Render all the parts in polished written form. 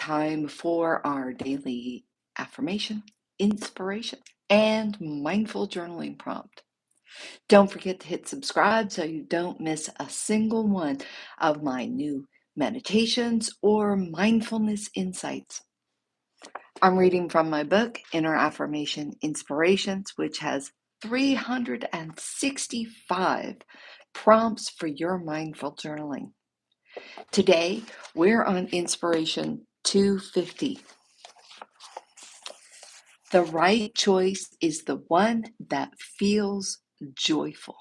Time for our daily affirmation, inspiration, and mindful journaling prompt. Don't forget to hit subscribe so you don't miss a single one of my new meditations or mindfulness insights. I'm reading from my book, Inner Affirmation Inspirations, which has 365 prompts for your mindful journaling. Today, we're on Inspiration 250. The right choice is the one that feels joyful.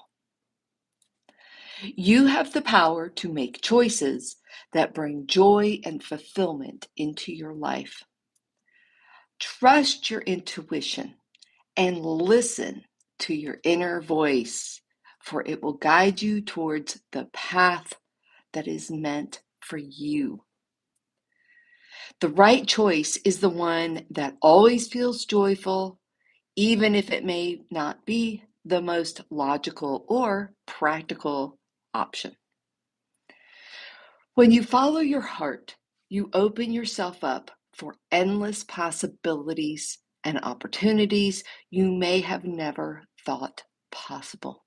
You have the power to make choices that bring joy and fulfillment into your life. Trust your intuition and listen to your inner voice, for it will guide you towards the path that is meant for you. The right choice is the one that always feels joyful, even if it may not be the most logical or practical option. When you follow your heart, you open yourself up for endless possibilities and opportunities you may have never thought possible.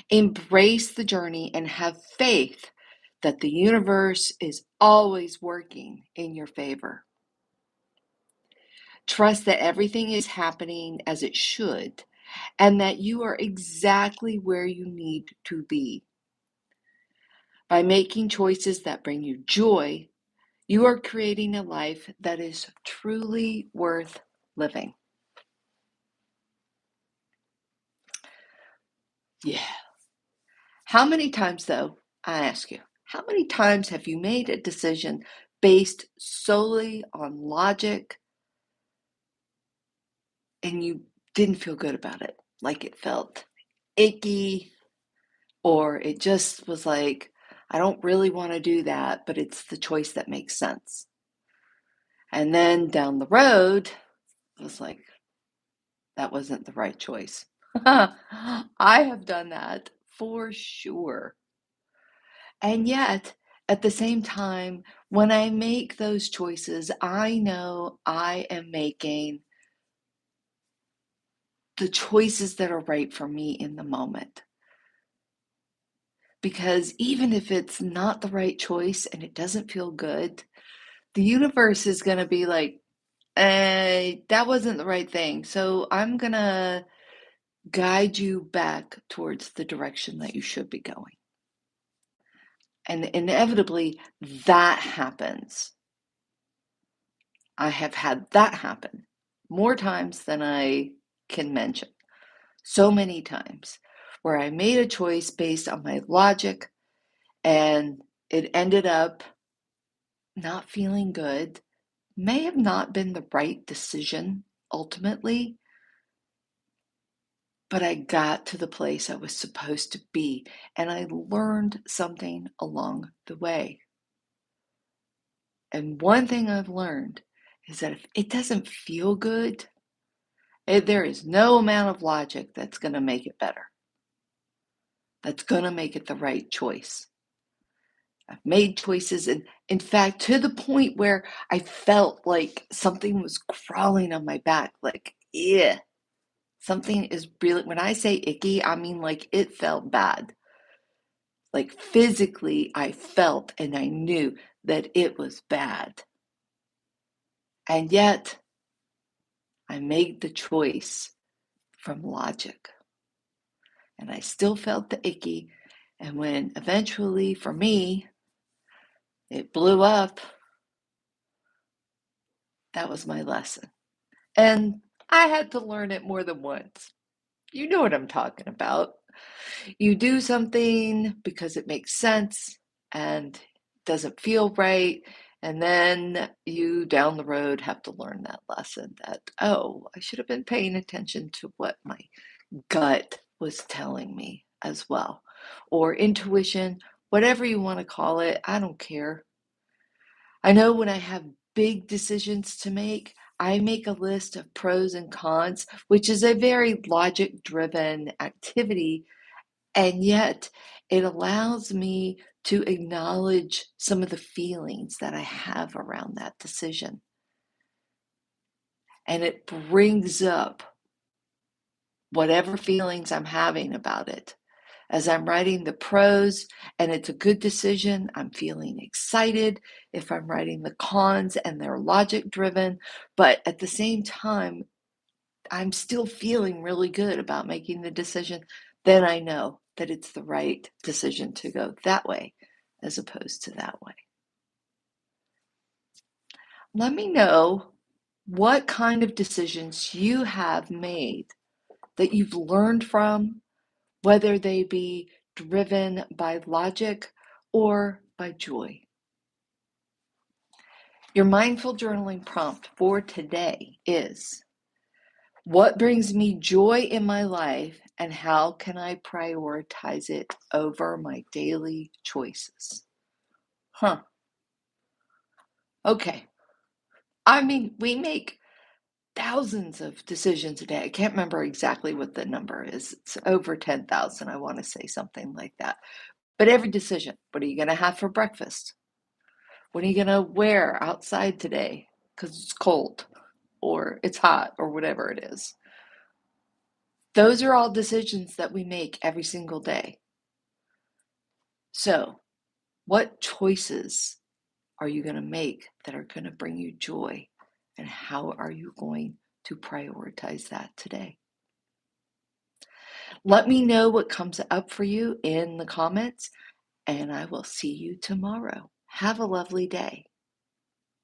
Embrace the journey and have faith that the universe is always working in your favor. Trust that everything is happening as it should and that you are exactly where you need to be. By making choices that bring you joy, you are creating a life that is truly worth living. Yeah. How many times, though, I ask you, how many times have you made a decision based solely on logic and you didn't feel good about it? Like it felt icky, or it just was like, I don't really want to do that, but it's the choice that makes sense. And then down the road, it was like, that wasn't the right choice. I have done that for sure. And yet, at the same time, when I make those choices, I know I am making the choices that are right for me in the moment. Because even if it's not the right choice and it doesn't feel good, the universe is going to be like, that wasn't the right thing. So I'm going to guide you back towards the direction that you should be going. And inevitably, that happens. I have had that happen more times than I can mention. So many times where I made a choice based on my logic and it ended up not feeling good, may have not been the right decision ultimately, but I got to the place I was supposed to be, and I learned something along the way. And one thing I've learned is that if it doesn't feel good, there is no amount of logic that's going to make it better. That's going to make it the right choice. I've made choices, and in fact, to the point where I felt like something was crawling on my back, like, yeah, something is really, when I say icky, I mean like it felt bad. Like physically, I felt and I knew that it was bad. And yet, I made the choice from logic. And I still felt the icky. And when eventually, for me, it blew up, that was my lesson. And I had to learn it more than once. You know what I'm talking about. You do something because it makes sense and doesn't feel right. And then you down the road have to learn that lesson that, oh, I should have been paying attention to what my gut was telling me as well. Or intuition, whatever you want to call it, I don't care. I know when I have big decisions to make, I make a list of pros and cons, which is a very logic driven activity. And yet it allows me to acknowledge some of the feelings that I have around that decision. And it brings up whatever feelings I'm having about it. As I'm writing the pros and it's a good decision, I'm feeling excited. If I'm writing the cons and they're logic driven, but at the same time, I'm still feeling really good about making the decision, then I know that it's the right decision to go that way as opposed to that way. Let me know what kind of decisions you have made that you've learned from, whether they be driven by logic or by joy. Your mindful journaling prompt for today is: what brings me joy in my life and how can I prioritize it over my daily choices? Okay. I mean, we make thousands of decisions a day. I can't remember exactly what the number is. It's over 10,000. I want to say something like that. But every decision, what are you going to have for breakfast? What are you going to wear outside today? Because it's cold or it's hot or whatever it is. Those are all decisions that we make every single day. So, what choices are you going to make that are going to bring you joy? And how are you going to prioritize that today? Let me know what comes up for you in the comments, and I will see you tomorrow. Have a lovely day.